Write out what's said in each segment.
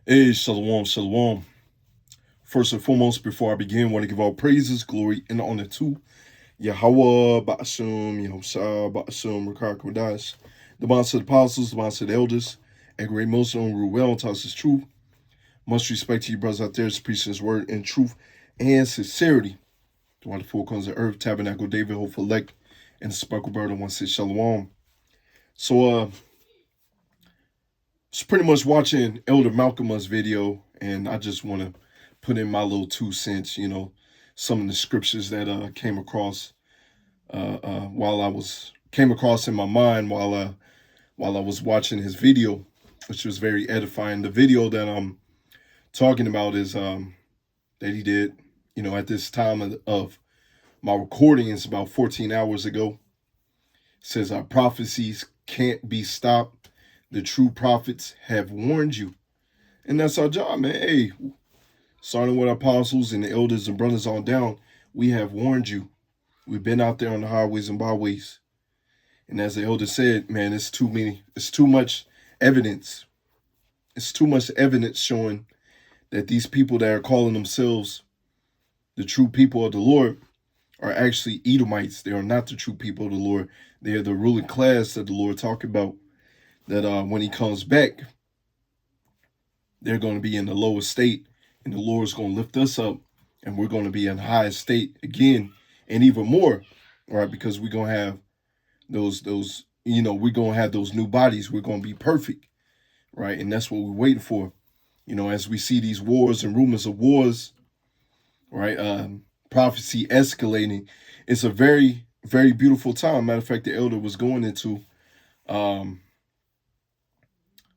Hey, shalom, shalom. First and foremost, before I begin, I want to give all praises, glory, and honor to Yahweh, Ba'asum, Yahushua, Ba'asum, Rakar Kodash, the bonds of the apostles, the bonds of the elders, and great Muslim rule well and tells his truth. Much respect to you brothers out there, preaching his word in truth and sincerity. The one the four corners of earth, Tabernacle David, Hopeful Elect, and the Sparkle Bird, and one says shalom. So, it's pretty much watching Elder Malcolm's video, and I just want to put in my little 2 cents, some of the scriptures that came across while I was came across in my mind while I was watching his video, which was very edifying. The video that I'm talking about is that he did, at this time of my recording, it's about 14 hours ago. It says our prophecies can't be stopped. The true prophets have warned you. And that's our job, man. Hey, starting with apostles and the elders and brothers on down, we have warned you. We've been out there on the highways and byways. And as the elder said, man, it's too much evidence. It's too much evidence showing that these people that are calling themselves the true people of the Lord are actually Edomites. They are not the true people of the Lord. They are the ruling class that the Lord talked about. That when he comes back, they're going to be in the lowest state, and the Lord's going to lift us up, and we're going to be in high state again, and even more, right? Because we're going to have those, we're going to have those new bodies. We're going to be perfect, right? And that's what we're waiting for. As we see these wars and rumors of wars, right? Prophecy escalating. It's a very, very beautiful time. Matter of fact, the elder was going into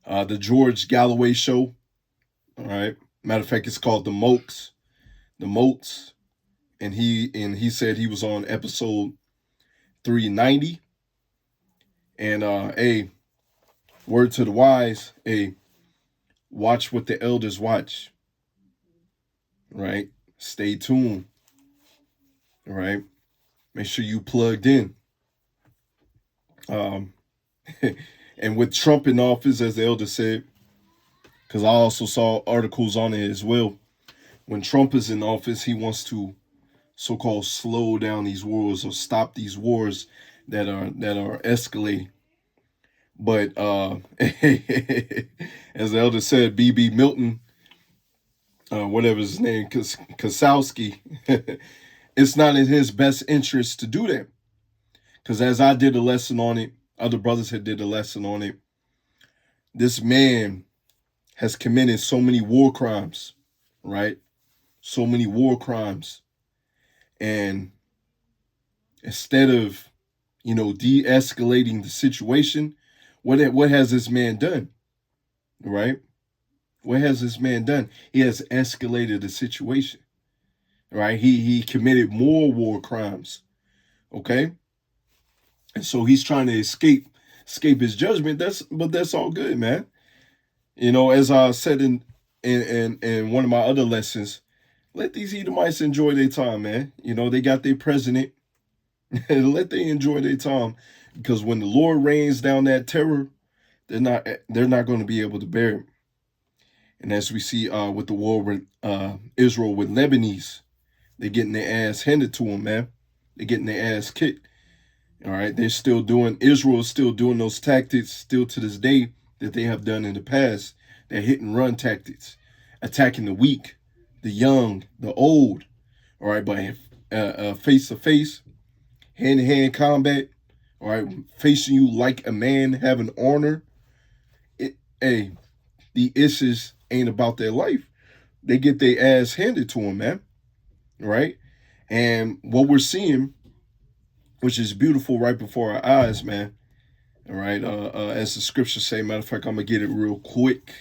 the George Galloway show. All right. Matter of fact, it's called The Moats. The Moats. And he said he was on episode 390. And hey, word to the wise, hey, watch what the elders watch. Right? Stay tuned. All right. Make sure you plugged in. And with Trump in office, as the elder said, because I also saw articles on it as well. When Trump is in office, he wants to so-called slow down these wars or stop these wars that are escalating. But as the elder said, B.B. Milton, whatever his name, Kosowski, it's not in his best interest to do that. Because as I did a lesson on it, other brothers had did a lesson on it. This man has committed so many war crimes, right? So many war crimes. And instead of, de-escalating the situation, what has this man done? Right? What has this man done? He has escalated the situation. Right? He committed more war crimes. Okay? And so he's trying to escape his judgment. But that's all good, man. As I said in one of my other lessons, let these Edomites enjoy their time, man. They got their president. Let them enjoy their time. Because when the Lord rains down that terror, they're not going to be able to bear it. And as we see with the war with Israel with Lebanese, they're getting their ass handed to them, man. They're getting their ass kicked. All right, Israel is still doing those tactics still to this day that they have done in the past. They're hit and run tactics, attacking the weak, the young, the old. All right, by face to face, hand to hand combat. All right, facing you like a man, having honor. The issues ain't about their life. They get their ass handed to them, man. Right, and what we're seeing, which is beautiful right before our eyes, man. All right. As the scriptures say, matter of fact, I'm going to get it real quick.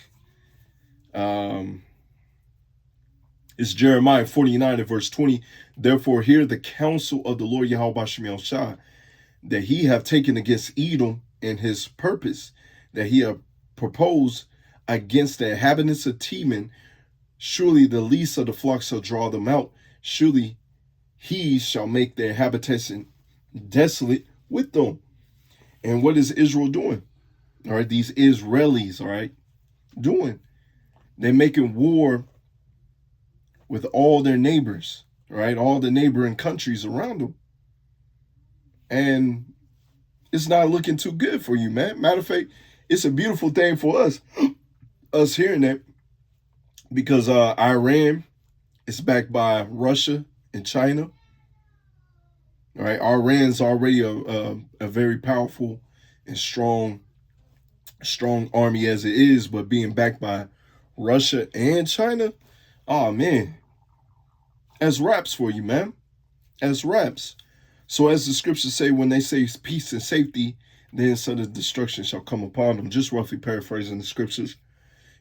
It's Jeremiah 49 and verse 20. Therefore, hear the counsel of the Lord Yahweh Bashim Shah, that he have taken against Edom and his purpose, that he have proposed against the inhabitants of Teman. Surely the least of the flock shall draw them out. Surely he shall make their habitation desolate with them. And what is Israel doing? All right, these Israelis, all right, doing? They're making war with all their neighbors, right? All the neighboring countries around them. And it's not looking too good for you, man. Matter of fact, it's a beautiful thing for us hearing that, because Iran is backed by Russia and China. Right, Iran's already a very powerful and strong army as it is, but being backed by Russia and China, oh man, as raps for you, man, as raps. So as the scriptures say, when they say peace and safety, then sudden destruction shall come upon them. Just roughly paraphrasing the scriptures.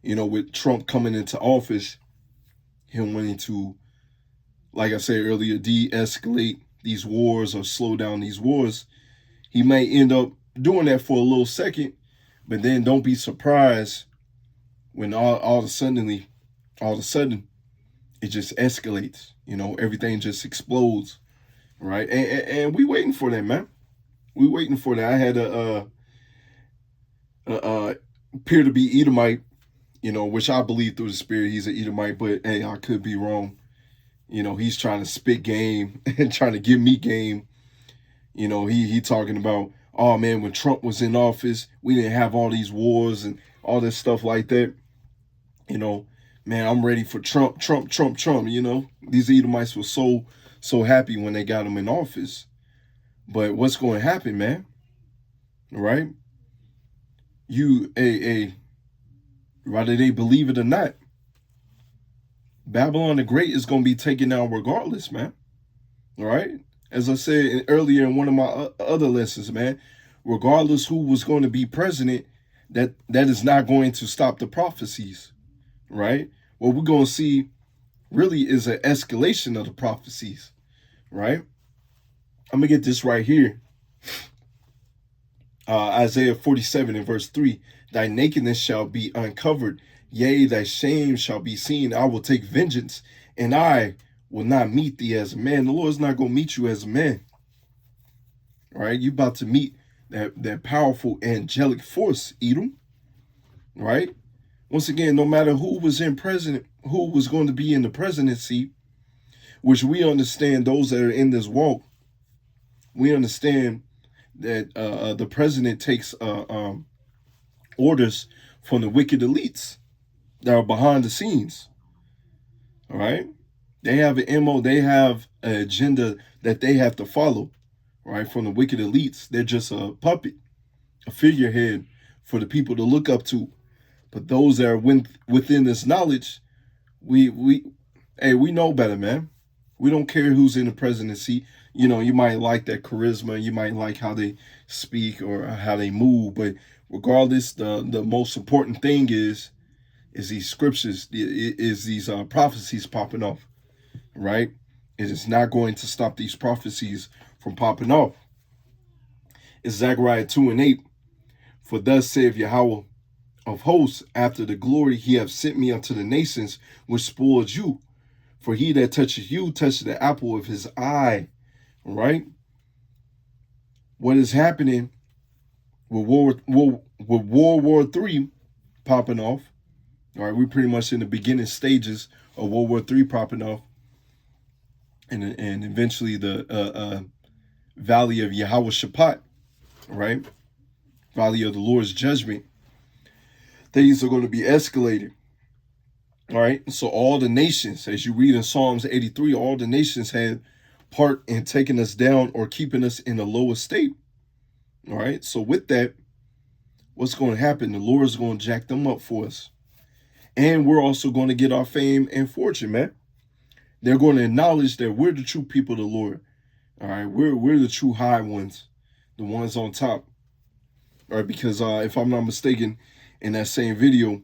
You know, with Trump coming into office, him wanting to, like I said earlier, de-escalate these wars or slow down these wars, he may end up doing that for a little second, but then don't be surprised when all of a sudden it just escalates. You know, everything just explodes, right? And we waiting for that, man. We waiting for that. I had a appear to be Edomite, you know, which I believe through the spirit he's an Edomite, but hey, I could be wrong. You know, he's trying to spit game and trying to give me game. You know, he talking about, oh man, when Trump was in office, we didn't have all these wars and all this stuff like that. You know, man, I'm ready for Trump. You know, these Edomites were so happy when they got him in office. But what's going to happen, man? Right? Whether they believe it or not, Babylon the Great is going to be taken down regardless, man. All right? As I said earlier in one of my other lessons, man, regardless who was going to be president, that is not going to stop the prophecies, right? What we're going to see really is an escalation of the prophecies, right? I'm going to get this right here. Isaiah 47 and verse 3, thy nakedness shall be uncovered, yea, thy shame shall be seen. I will take vengeance, and I will not meet thee as a man. The Lord's not going to meet you as a man. All right, you about to meet that powerful angelic force, Edom. Right? Once again, no matter who was going to be in the presidency, which we understand those that are in this walk, we understand that the president takes orders from the wicked elites that are behind the scenes. All right? They have an MO, they have an agenda that they have to follow, right? From the wicked elites. They're just a puppet, a figurehead for the people to look up to. But those that are within this knowledge, we know better, man. We don't care who's in the presidency. You know, you might like that charisma, you might like how they speak or how they move, but regardless, the most important thing is these scriptures, is these prophecies popping off, right? It is not going to stop these prophecies from popping off. It's Zechariah 2 and 8. For thus saith Yahweh of hosts, after the glory he hath sent me unto the nations which spoiled you. For he that touches you touches the apple of his eye. Right? What is happening with World War III popping off? All right, we're pretty much in the beginning stages of World War III popping off, and eventually the Valley of Yahweh Shaphat, right? Valley of the Lord's judgment. Things are going to be escalated. All right, so all the nations, as you read in Psalms 83, all the nations had part in taking us down or keeping us in a lower state. All right, so with that, what's going to happen? The Lord is going to jack them up for us. And we're also going to get our fame and fortune, man. They're going to acknowledge that we're the true people of the Lord. All right, we're the true high ones, the ones on top. All right, because if I'm not mistaken, in that same video,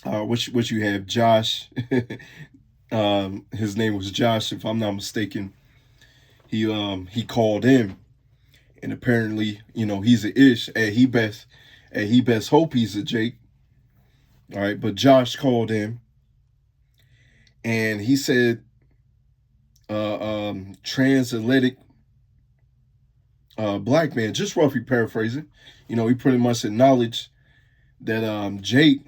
what you have, Josh, his name was Josh, if I'm not mistaken. He called in, and apparently, you know, he's a Ish, and he best hope he's a Jake. All right, but Josh called in, and he said, transatlantic black man, just roughly paraphrasing, you know, he pretty much acknowledged that Jake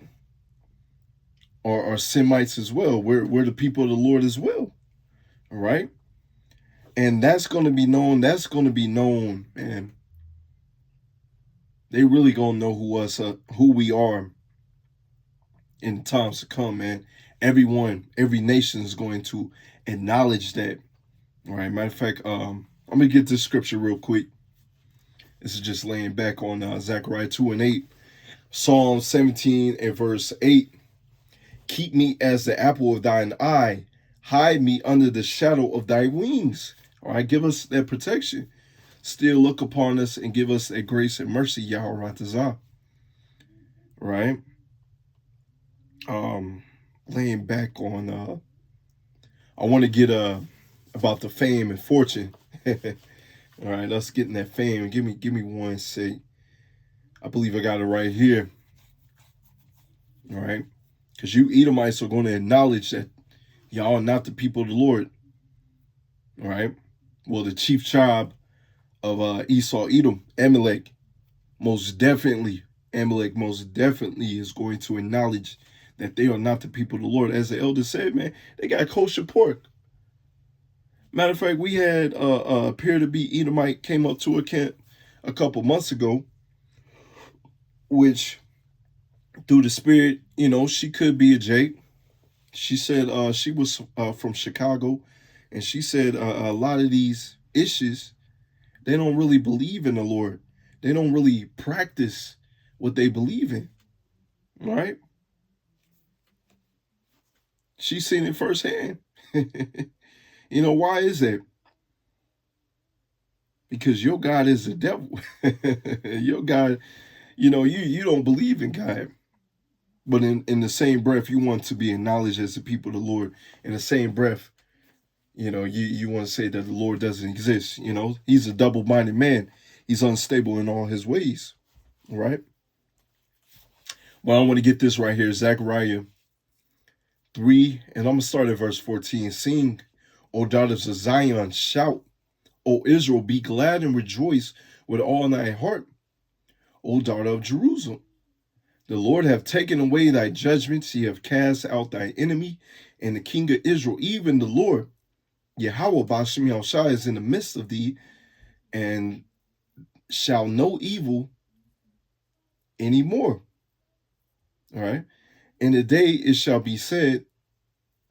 are Semites as well. We're the people of the Lord as well. All right. And that's going to be known. That's going to be known, man. They really going to know who we are in times to come, man. Every nation is going to acknowledge that. All right. Matter of fact, I'm going to get this scripture real quick. This is just laying back on Zechariah 2:8. Psalm 17 and verse 8. Keep me as the apple of thine eye. Hide me under the shadow of thy wings. All right, give us that protection. Still look upon us and give us that grace and mercy, Yahweh Ratazah. Right? Laying back on I want to get about the fame and fortune. All right, let's get in that fame. Give me one sec. I believe I got it right here. All right. Because you Edomites are going to acknowledge that y'all are not the people of the Lord. All right. Well, the chief tribe of Esau, Edom, Amalek, most definitely is going to acknowledge that they are not the people of the Lord. As the elder said, man, they got kosher pork. Matter of fact, we had appear to be Edomite came up to a camp a couple months ago, which through the spirit, she could be a Jake. She said she was from Chicago, and she said a lot of these issues, they don't really believe in the Lord. They don't really practice what they believe in, right? She's seen it firsthand. Why is that? Because your God is the devil. Your God, you don't believe in God. But in the same breath, you want to be acknowledged as the people of the Lord. In the same breath, you want to say that the Lord doesn't exist. He's a double-minded man. He's unstable in all his ways, right? Well, I want to get this right here. Zechariah 3, and I'm going to start at verse 14. Sing, O daughters of Zion, shout. O Israel, be glad and rejoice with all thy heart. O daughter of Jerusalem. The Lord hath taken away thy judgments, he hath cast out thy enemy, and the king of Israel, even the Lord, Yahweh Bashim Yahushua, is in the midst of thee, and shall no evil anymore. All right. In the day it shall be said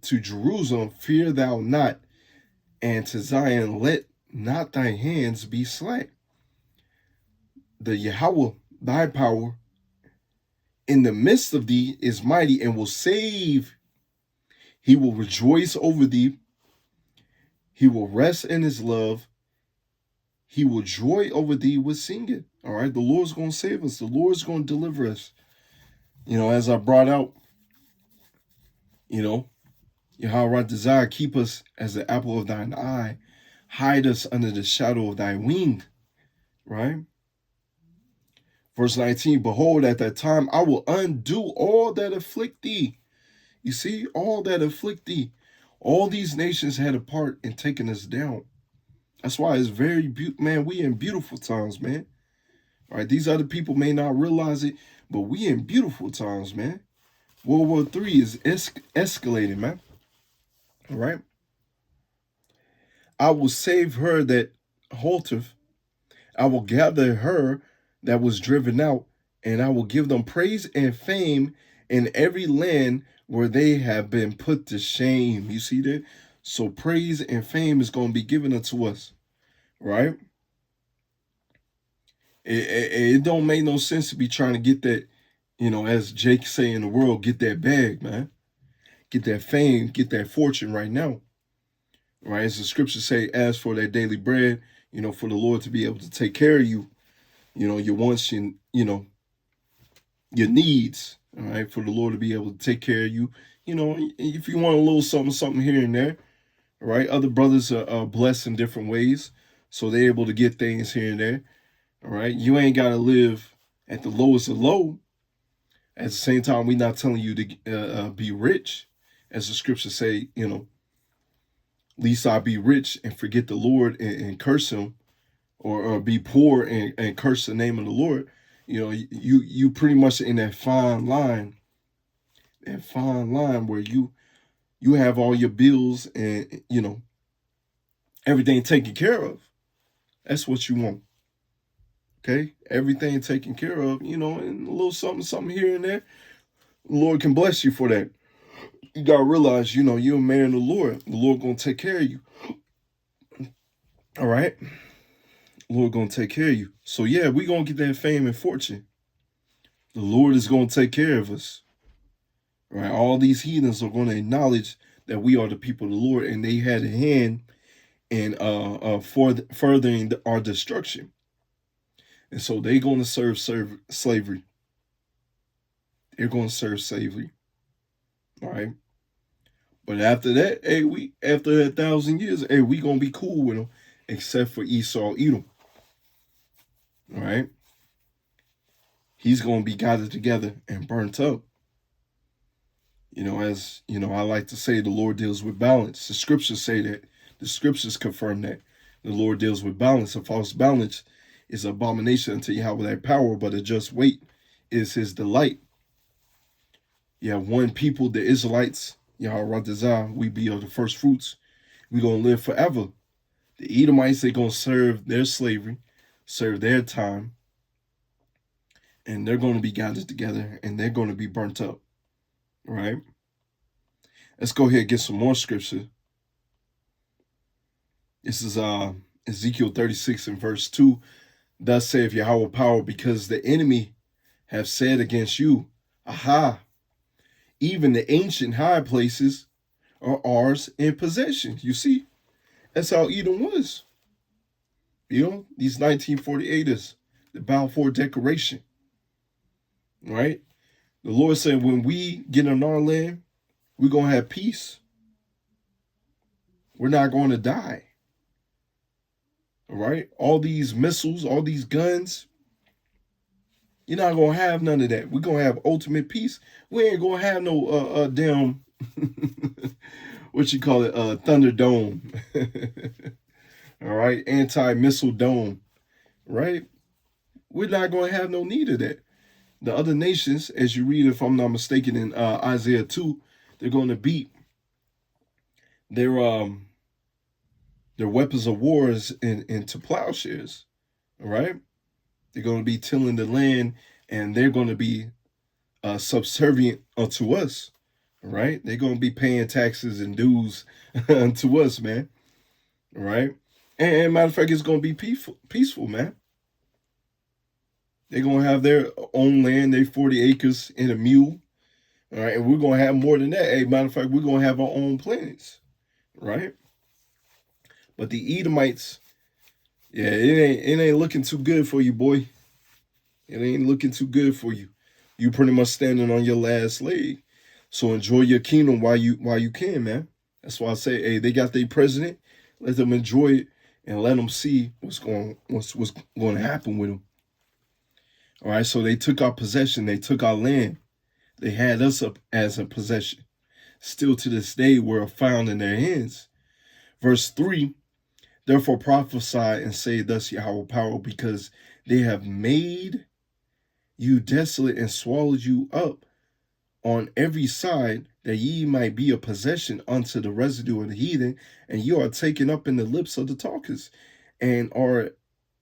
to Jerusalem, fear thou not, and to Zion, let not thy hands be slack. The Yahweh, thy power, in the midst of thee is mighty and will save. He will rejoice over thee. He will rest in his love. He will joy over thee with singing. All right. The Lord's going to save us. The Lord's going to deliver us. As I brought out, Yahweh desire, keep us as the apple of thine eye. Hide us under the shadow of thy wing. Right? Verse 19, behold, at that time I will undo all that afflict thee. You see, all that afflict thee. All these nations had a part in taking us down. That's why it's very beautiful, man. We in beautiful times, man. All right, these other people may not realize it, but we in beautiful times, man. World War III is escalating, man. All right. I will save her that halteth. I will gather her that was driven out, and I will give them praise and fame in every land where they have been put to shame. You see that? So praise and fame is going to be given unto us, right? It don't make no sense to be trying to get that, as Jake say in the world, get that bag, man. Get that fame, get that fortune right now. Right? As the scriptures say, ask for that daily bread, for the Lord to be able to take care of you, your wants, and, your needs, all right, for the Lord to be able to take care of you. If you want a little something here and there, all right, other brothers are blessed in different ways, so they're able to get things here and there, all right. You ain't got to live at the lowest of low. At the same time, we're not telling you to be rich, as the scriptures say, least I be rich and forget the Lord and curse him, or be poor and curse the name of the Lord. You pretty much in that fine line that fine line where you have all your bills and everything taken care of. That's what you want. Okay, everything taken care of, and a little something here and there. The Lord can bless you for that. You gotta realize, you're a man of the Lord. The Lord gonna take care of you. All right, the Lord gonna take care of you. So yeah, we gonna get that fame and fortune. The Lord is gonna take care of us. Right, all these heathens are gonna acknowledge that we are the people of the Lord, and they had a hand in furthering our destruction. And so they're going to serve slavery. They're going to serve slavery. All right. But after that, after that 1,000 years, we going to be cool with them, except for Esau, Edom. All right. He's going to be gathered together and burnt up. As I like to say, the Lord deals with balance. The scriptures say that. The scriptures confirm that. The Lord deals with balance. A false balance is abomination unto Yahweh thy power, but a just weight is his delight. You have one people, the Israelites, Yahweh Razah, we be of the first fruits. We're going to live forever. The Edomites, they're going to serve their slavery, serve their time, and they're going to be gathered together, and they're going to be burnt up. All right? Let's go ahead and get some more scripture. This is Ezekiel 36 and verse 2. Thus saith Yahweh power, because the enemy have said against you, aha, even the ancient high places are ours in possession. You see, that's how Edom was. These 1948ers, the Balfour Declaration. Right? The Lord said, when we get in our land, we're going to have peace. We're not going to die. All right? All these missiles, all these guns, you're not going to have none of that. We're going to have ultimate peace. We ain't going to have no damn, what you call it, Thunderdome. All right? Anti-missile dome. Right? We're not going to have no need of that. The other nations, as you read, if I'm not mistaken, in Isaiah 2, they're going to beat their weapons of war into plowshares. All right? They're going to be tilling the land, and they're going to be subservient unto us. All right? They're going to be paying taxes and dues unto us, man. All right? And matter of fact, it's going to be peaceful, man. They're going to have their own land, they 40 acres and a mule. All right, and we're going to have more than that. Hey, matter of fact, we're going to have our own planets. Right? But the Edomites, yeah, it ain't looking too good for you, boy. It ain't looking too good for you. You pretty much standing on your last leg. So enjoy your kingdom while you can, man. That's why I say, hey, they got their president. Let them enjoy it and let them see what's going to happen with them. All right, so they took our possession. They took our land. They had us up as a possession. Still to this day, we're found in their hands. Verse 3, therefore prophesy and say, thus Yahweh power, because they have made you desolate and swallowed you up on every side, that ye might be a possession unto the residue of the heathen, and you are taken up in the lips of the talkers, and are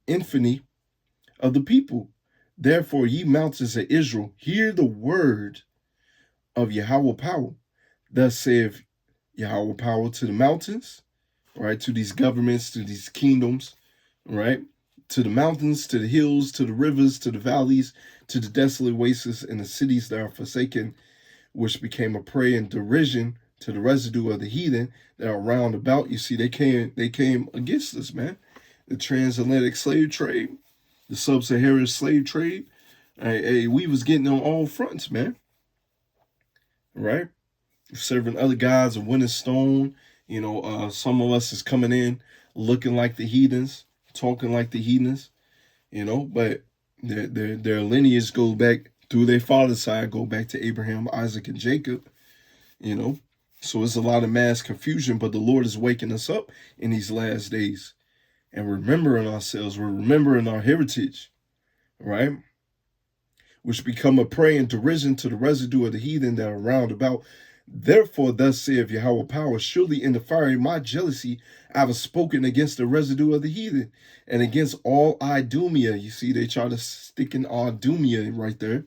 infamy of the people. Therefore, ye mountains of Israel, hear the word of Yahweh power. Thus saith Yahweh power to the mountains, right, to these governments, to these kingdoms, right, to the mountains, to the hills, to the rivers, to the valleys, to the desolate wastes and the cities that are forsaken, which became a prey and derision to the residue of the heathen that are round about. You see, they came against us, man. The transatlantic slave trade, the sub-Saharan slave trade. Hey, we was getting on all fronts, man. Right? Serving other gods of wood and stone. Some of us is coming in looking like the heathens, talking like the heathens, but their lineage go back through their father's side, go back to Abraham, Isaac, and Jacob, So it's a lot of mass confusion, but the Lord is waking us up in these last days and remembering ourselves. We're remembering our heritage, right? which become a prey and derision to the residue of the heathen that are round about. Therefore, thus saith Yahweh power, surely in the fire of my jealousy I have spoken against the residue of the heathen and against all Idumea. You see, they try to stick in Idumea right there.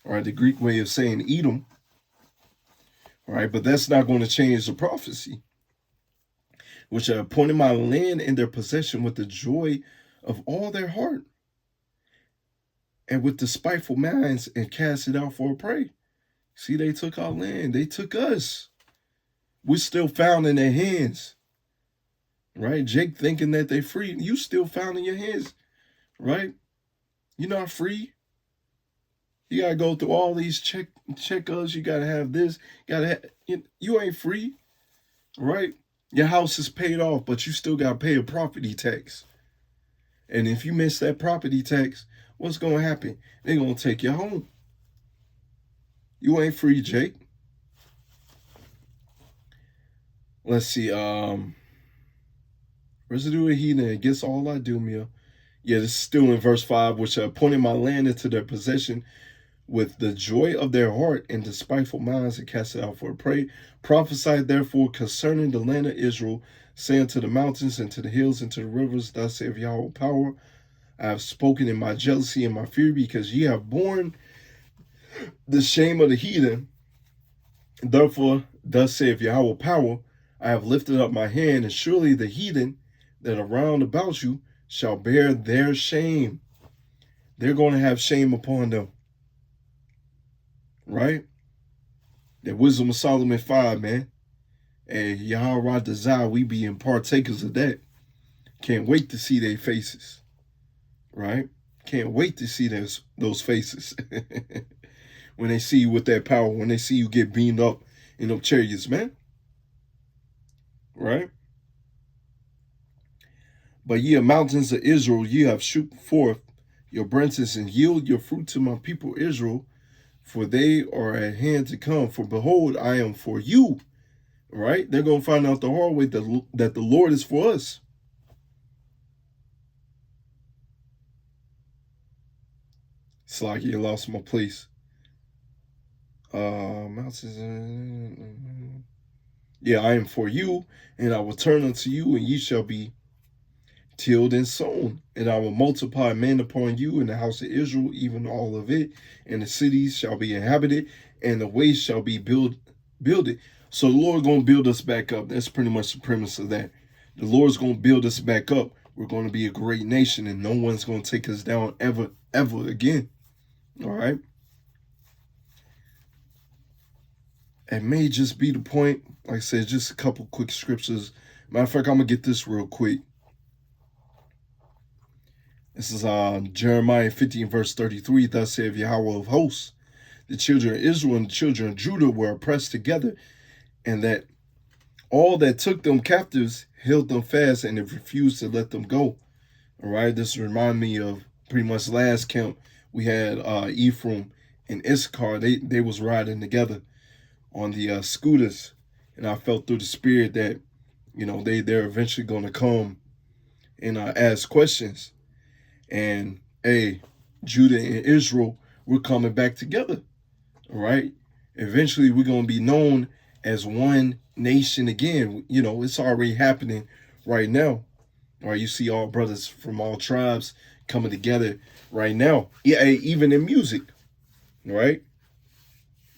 All right, the Greek way of saying Edom. All right, but that's not going to change the prophecy, which I appointed my land in their possession with the joy of all their heart, and with despiteful minds, and cast it out for a prey. See, they took our land. They took us. We're still found in their hands. Right? Jake thinking that they're free. You still found in your hands. Right? You're not free. You gotta go through all these checkers. You gotta have this. You ain't free. Right? Your house is paid off, but you still gotta pay a property tax. And if you miss that property tax, what's gonna happen? They're gonna take you home. You ain't free, Jake. Let's see. Residue of heathen against all Idumea. Yeah, this is still in verse 5, which I appointed my land into their possession with the joy of their heart and despiteful minds, and cast it out for a prey. Prophesied therefore concerning the land of Israel, saying to the mountains and to the hills and to the rivers, thus saith Yahweh power, I have spoken in my jealousy and my fury, because ye have borne the shame of the heathen. Therefore, thus saith Yahweh power, I have lifted up my hand, and surely the heathen that are round about you shall bear their shame. They're going to have shame upon them. Right? The Wisdom of Solomon 5, man. And Yahweh desire we be partakers of that. Can't wait to see their faces. Right? Can't wait to see those faces. When they see you with that power, when they see you get beamed up in them chariots, man. Right? But ye mountains of Israel, ye have shoot forth your branches and yield your fruit to my people Israel, for they are at hand to come. For behold, I am for you. Right? They're going to find out the hard way that the Lord is for us. It's like you lost my place. Mountains. Yeah, I am for you, and I will turn unto you, and ye shall be tilled and sown, and I will multiply men upon you in the house of Israel, even all of it, and the cities shall be inhabited, and the ways shall be builded. So the Lord going to build us back up. That's pretty much the premise of that. The Lord's going to build us back up. We're going to be a great nation, and no one's going to take us down ever again. All right? It may just be the point. Like I said, just a couple quick scriptures. Matter of fact, I'm going to get this real quick. This is Jeremiah 15, verse 33. Thus saith Yahweh of hosts, the children of Israel and the children of Judah were oppressed together, and that all that took them captives held them fast and have refused to let them go. All right, this reminds me of pretty much last camp. We had Ephraim and Issachar. They was riding together on the scooters, and I felt through the spirit that, you know, they're eventually going to come and ask questions. And Judah and Israel, we're coming back together. All right. Eventually, we're going to be known as one nation again. You know, it's already happening right now. All right. You see all brothers from all tribes coming together right now. Yeah, even in music. Right.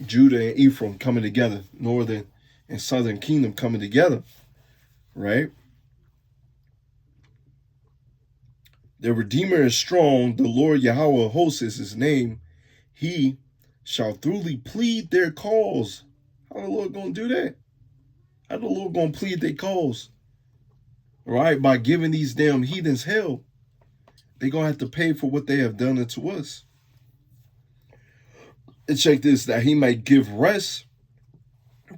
Judah and Ephraim coming together. Northern and Southern Kingdom coming together. Right. The Redeemer is strong. The Lord Yahweh of hosts is his name. He shall truly plead their cause. How the Lord going to do that? How the Lord going to plead their cause? Right? By giving these damn heathens hell. They're going to have to pay for what they have done unto us. And check this, that he might give rest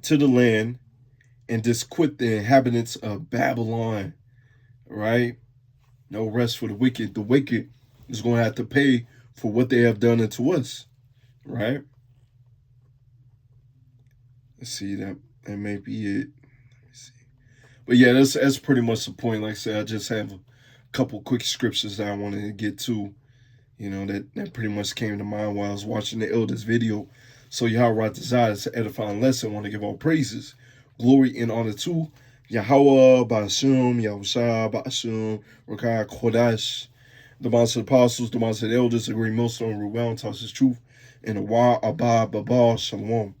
to the land and disquit the inhabitants of Babylon. Right? No rest for the wicked. The wicked is going to have to pay for what they have done unto us. Right? Let's see, that may be it. Let me see. But yeah, that's pretty much the point. Like I said, I just have a couple quick scriptures that I wanted to get to. You know, that pretty much came to mind while I was watching the eldest video. So Yahweh desire is an edifying lesson. I want to give all praises, glory, and honor to Yahweh, Ba'ashum, Yahushua, Ba'ashum, Rakai, Kodash, the Master Apostles, the Master Elders, the Great Millstone, Ruel, Toss His Truth, and the Wa, Abba, Baba, Shalom.